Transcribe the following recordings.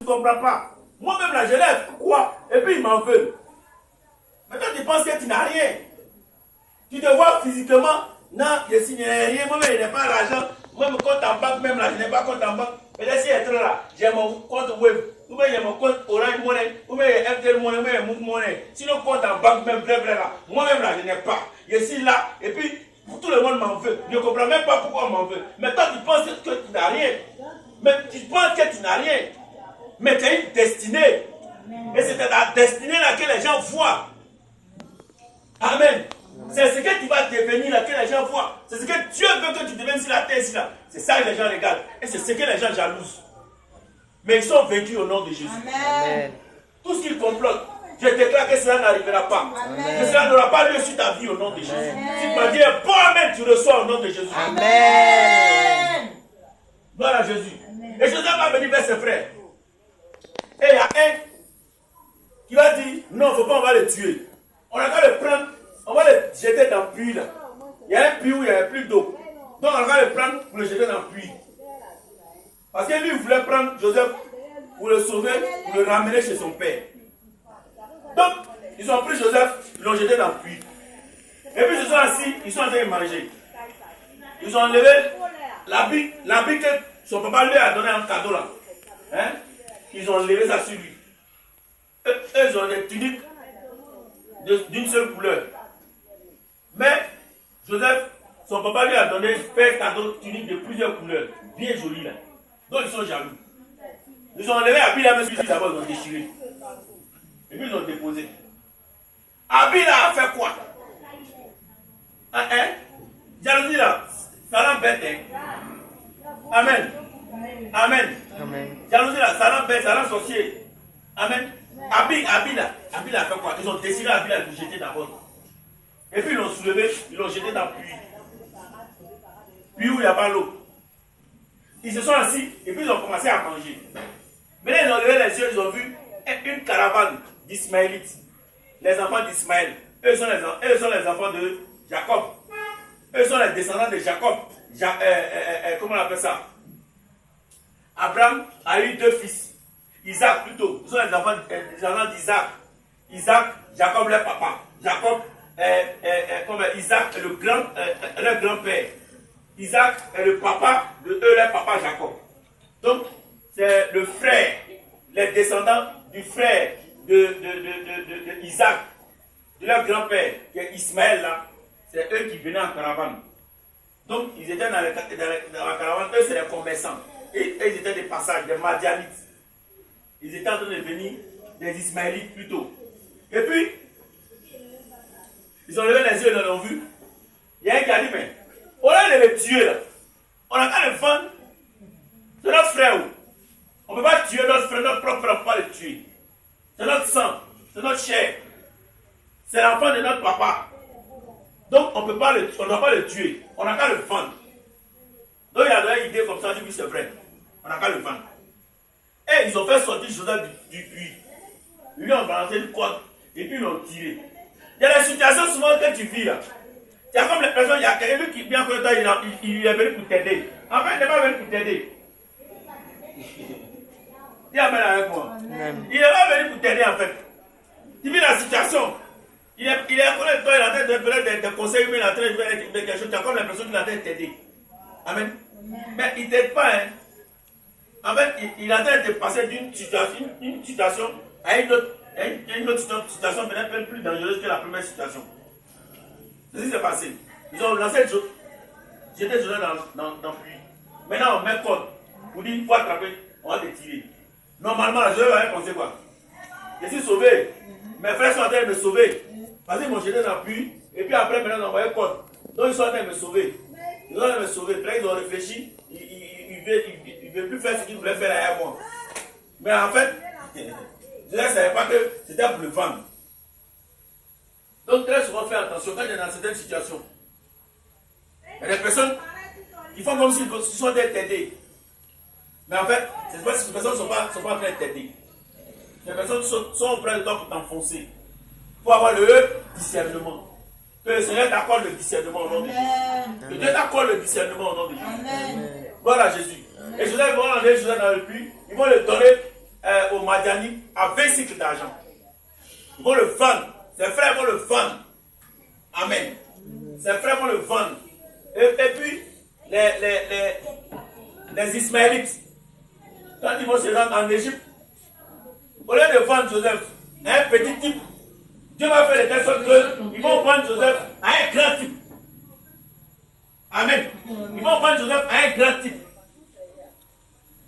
ne comprends pas. Moi-même là, je lève. Quoi? Et puis il m'en veut. Maintenant, tu penses que tu n'as rien. Tu te vois physiquement. Non, je signe rien. Moi-même, je n'ai pas l'argent. Moi, mon compte en banque, même là, je n'ai pas compte en banque. Mais là, si je suis là, j'ai mon compte web. Ou bien j'ai mon compte Orange Money. Ou bien j'ai FTL Money. Ou bien j'ai Move Money. Sinon, compte en banque, même vrai là. Moi-même là, je n'ai pas. Je suis là. Et puis, tout le monde m'en veut. Je ne comprends même pas pourquoi on m'en veut. Mais toi, tu penses que tu n'as rien. Mais tu penses que tu n'as rien. Mais tu as une destinée. Et c'est ta destinée là que les gens voient. Amen. C'est ce que tu vas devenir là que les gens voient. C'est ce que Dieu veut que tu deviennes sur la terre ici là. C'est ça que les gens regardent. Et c'est ce que les gens jalousent. Mais ils sont vaincus au nom de Jésus. Amen. Tout ce qu'ils complotent, je déclare que cela n'arrivera pas. Amen. Que cela n'aura pas lieu sur ta vie au nom de Jésus. Si tu m'as dit un bon amen, tu reçois au nom de Jésus. Amen. Gloire à Jésus. Et Joseph va venir vers ses frères. Et il y a un qui va dire, non, il ne faut pas, on va le tuer. On a qu'à le prendre, on va le jeter dans le puits là. Il y a un puits où il n'y a plus d'eau. Donc on va le prendre pour le jeter dans le puits. Parce que lui, il voulait prendre Joseph pour le sauver, pour le ramener chez son père. Donc, ils ont pris Joseph, ils l'ont jeté dans le puits. Et puis ils se sont assis, ils sont en train de manger. Ils ont enlevé l'habit que son papa lui a donné en cadeau là. Hein? Ils ont enlevé ça sur lui. Eux, ils ont des tuniques d'une seule couleur. Mais Joseph, son papa lui a donné un cadeau tunique de plusieurs couleurs. Bien joli là. Donc ils sont jaloux. Ils ont enlevé Abila, mais celui d'abord ils ont déchiré. Et puis ils l'ont déposé. Abila a fait quoi? Hein? Jalousie là, ça l'embête. Hein? Amen. Amen. Amen. Jalousie là, ça l'embête, ça l'associe. Amen. Abila a fait quoi? Ils ont déchiré Abila et l'ont jeté d'abord. Et puis ils l'ont soulevé, ils l'ont jeté dans le puits. Puis où il n'y a pas l'eau. Ils se sont assis et puis ils ont commencé à manger. Maintenant ils ont levé les yeux, ils ont vu une caravane d'Ismaélites. Les enfants d'Ismaël. Eux sont les enfants de Jacob. Eux sont les descendants de Jacob. Comment on appelle ça? Abraham a eu 2 fils. Isaac plutôt. Ils sont les enfants d'Isaac. Isaac, Jacob leur papa. Jacob, Isaac est leur grand-père. Isaac est le papa de eux, leur papa Jacob. Donc, c'est le frère, les descendants du frère de Isaac, de leur grand-père, qui est Ismaël là. C'est eux qui venaient en caravane. Donc, ils étaient dans la caravane, eux c'est les commerçants. Et ils étaient des passages, des Madianites. Ils étaient en train de devenir des Ismaélites plutôt. Et puis, ils ont levé les yeux, ils l'ont vu. Il y a un qui a dit, mais au lieu de le tuer là, on a qu'à le vendre. C'est notre frère. On ne peut pas tuer notre frère, notre propre frère, on ne peut pas le tuer. C'est notre sang, c'est notre chair. C'est l'enfant de notre papa. Donc on ne doit pas le tuer. On n'a qu'à le vendre. Donc il a donné une idée comme ça, il dit oui c'est vrai. On n'a qu'à le vendre. Et ils ont fait sortir Joseph du puits. Ils lui ont balancé une corde et puis ils l'ont tiré. Il y a des situations souvent que tu vis là. Il y a comme les personnes, il y a quelqu'un qui vient contre toi, il est venu pour t'aider. En fait, il n'est pas venu pour t'aider. Dis amen avec moi. Il n'est pas venu pour t'aider en fait. Tu vis la situation. Il est contre toi, il est en train de donner des conseils, mais il est en train de faire quelque chose. Tu as comme l'impression qu'il est en train de t'aider. Amen. Mais il ne t'aide pas. Hein. En fait, il est en train de passer d'une situation à une autre situation peut-être plus dangereuse que la première situation. C'est ce qui s'est passé. Ils ont lancé j'étais dans le puits. Maintenant, on met code. Pour dire, il faut attraper, on va te tirer. Normalement, je vais penser quoi? Je suis sauvé. Mes frères sont en train de me sauver. Parce qu'ils m'ont jeté dans le puits. Et puis après, maintenant, ils ont envoyé code. Donc, ils sont en train de me sauver. Ils ont en train de me sauver. Puis là, ils ont réfléchi. Ils ne veulent plus faire ce qu'ils voulaient faire derrière moi. Mais en fait, je ne savais pas que c'était pour le vendre. Donc, très souvent, faire attention quand on est dans certaines situations. Il y a des personnes qui font comme s'ils sont en train de t'aider. Mais en fait, ces personnes ne sont pas en train de t'aider. Les personnes sont près de toi pour t'enfoncer. Il faut avoir le discernement. Que le Seigneur t'accorde le discernement au nom de Jésus. Que Dieu t'accorde le discernement au nom de Jésus. Voilà Jésus. Et Joseph va enlever Joseph dans le puits. Ils vont lui donner Madiani à 20 cycles d'argent. Ils vont le vendre. Ses frères vont le vendre. Amen. Ses frères vont le vendre. Et puis, les Ismaélites, quand ils vont se rendre en Égypte, au lieu de vendre Joseph à un petit type, Dieu va faire de telle sorte qu'ils vont vendre Joseph à un grand type. Amen. Ils vont vendre Joseph à un grand type.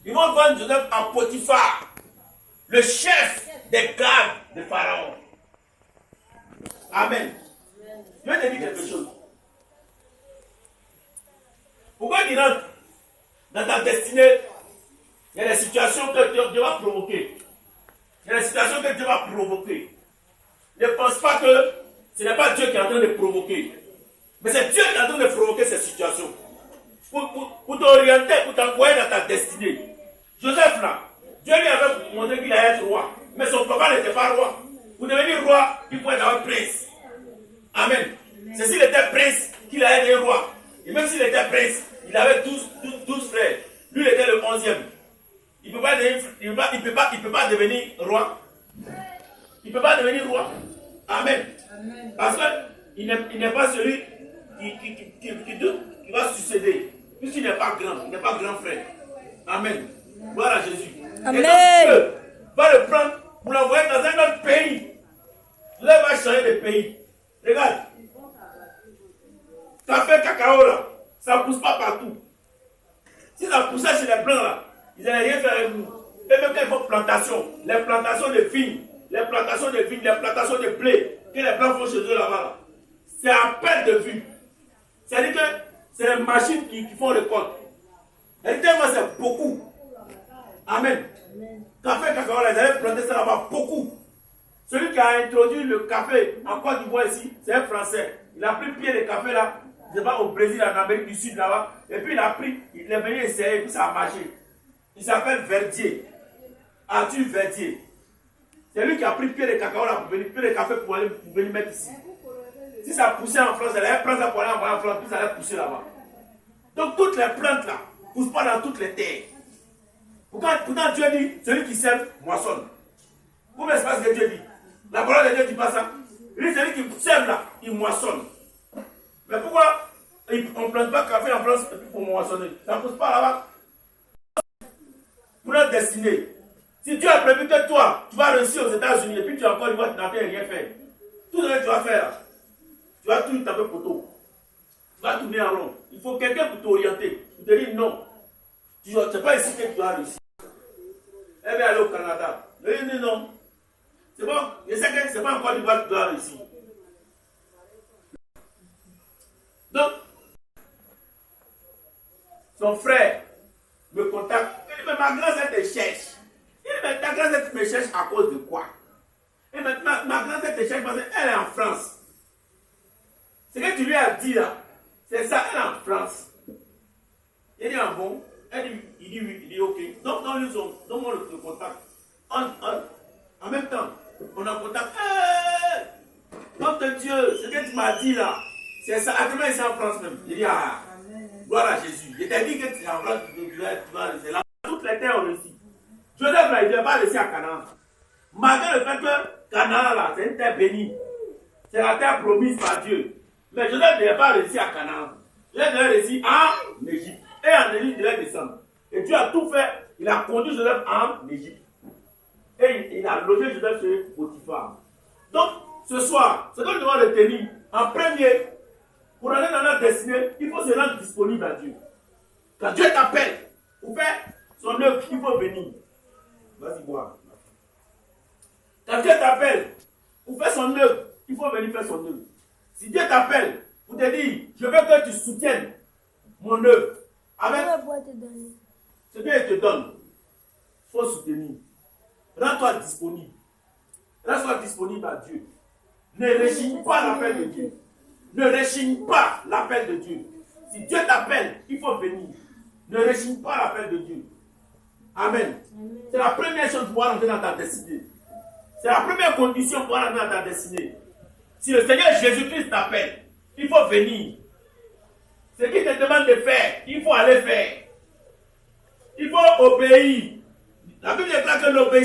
Ils vont vendre Joseph à Potiphar, le chef des gardes de Pharaon. Amen. Je vais te dire quelque chose. Pourquoi tu rentres dans ta destinée? Il y a des situations que Dieu va provoquer. Il y a des situations que Dieu va provoquer. Ne pense pas que ce n'est pas Dieu qui est en train de provoquer. Mais c'est Dieu qui est en train de provoquer ces situations. Pour t'orienter, pour t'envoyer dans ta destinée. Joseph là, Dieu lui avait montré qu'il allait être roi. Mais son papa n'était pas roi. Pour devenir roi, il faut être un prince. Amen. C'est s'il était prince qu'il allait être roi. Et même s'il était prince, il avait 12 frères. Lui, il était le 11e. Il ne peut pas devenir roi. Il ne peut pas devenir roi. Amen. Parce qu'il n'est pas celui qui va succéder. Puisqu'il n'est pas grand. Il n'est pas grand frère. Amen. Gloire à Jésus. Amen. Et donc Dieu va le prendre pour l'envoyer dans un autre pays. Dieu va changer de pays. Regarde. Café, cacao là, ça ne pousse pas partout. Si ça poussait chez les blancs là, ils n'allaient rien faire avec nous. Et même quand il faut plantation, les plantations de vignes, les plantations de blé, que les blancs font chez eux là-bas, là, c'est à perte de vue. C'est-à-dire que c'est les machines qui font récolte. Et tellement c'est beaucoup. Amen. Café, cacao là, ils allaient planter ça là-bas beaucoup. Celui qui a introduit le café en Côte d'Ivoire ici, c'est un Français. Il a pris pied de café là, je vais au Brésil, en Amérique du Sud là-bas, et puis il est venu essayer, et puis ça a marché. Il s'appelle Verdier. Arthur Verdier. C'est lui qui a pris pied de cacao là, pied de café pour venir mettre ici. Si ça poussait en France, elle allait prendre ça pour aller envoyer en France, puis ça allait pousser là-bas. Donc toutes les plantes là, ne poussent pas dans toutes les terres. Pourtant Dieu dit, celui qui sème, moissonne. Comment est-ce que Dieu dit? La parole de Dieu dit pas ça. Il dit, celui qui sème là, il moissonne. Mais pourquoi on ne plante pas café en France pour moissonner? Ça ne pousse pas là-bas. Pour notre destinée. Si Dieu a prévu que toi, tu vas réussir aux États-Unis et puis tu as encore une fois, tu n'as rien fait. Tout ce que tu vas faire, tu vas tout taper poteau. Tu vas tourner en rond. Il faut quelqu'un pour t'orienter. Pour te dire non. Tu sais pas ici que tu vas réussir. Elle va aller au Canada. Il dit non. C'est bon. Je sais que ce n'est pas encore du droit que tu dois réussir. Donc, son frère me contacte. Il dit, mais ma grand-sœur te cherche. Il dit, mais ta grand-sœur me cherche à cause de quoi? Et maintenant, ma grand-sœur te cherche parce qu'elle est en France. Ce que tu lui as dit là, c'est ça, elle est en France. Il dit, ah bon? Il dit oui, il dit ok. Donc, on le contact. En même temps, on a contact. Nom de Dieu, ce que tu m'as dit là, c'est ça. Actuellement, ici en France même. Il dit, ah, gloire à Jésus. Je t'ai dit que tu es en France, tu vas rester là. Toutes les terres ont réussi. Joseph là, il ne va pas réussir à Canaan. Malgré le fait que Canaan là, c'est une terre bénie. C'est la terre promise par Dieu. Mais Joseph ne va pas réussir à Canaan. Joseph devait réussir en Égypte. Et en Égypte, il devait descendre. Et Dieu a tout fait. Il a conduit Joseph en Égypte. Et il a logé Joseph chez Potiphar. Donc, ce soir, ce que nous devons retenir, en premier, pour aller dans notre destinée, il faut se rendre disponible à Dieu. Quand Dieu t'appelle pour faire son œuvre, il faut venir. Vas-y, boire. Quand Dieu t'appelle pour faire son œuvre, il faut venir faire son œuvre. Si Dieu t'appelle pour te dire, je veux que tu soutiennes mon œuvre, avec ce qu'il te donne, il faut soutenir. Rends-toi disponible. Rends-toi disponible à Dieu. Ne rechigne pas l'appel de Dieu. Ne rechigne pas l'appel de Dieu. Si Dieu t'appelle, il faut venir. Ne rechigne pas l'appel de Dieu. Amen. C'est la première chose pour pouvoir entrer dans ta destinée. C'est la première condition pour pouvoir entrer dans ta destinée. Si le Seigneur Jésus-Christ t'appelle, il faut venir. Ce qu'il te demande de faire, il faut aller faire. Il faut obéir. La Bible déclare que l'obéissance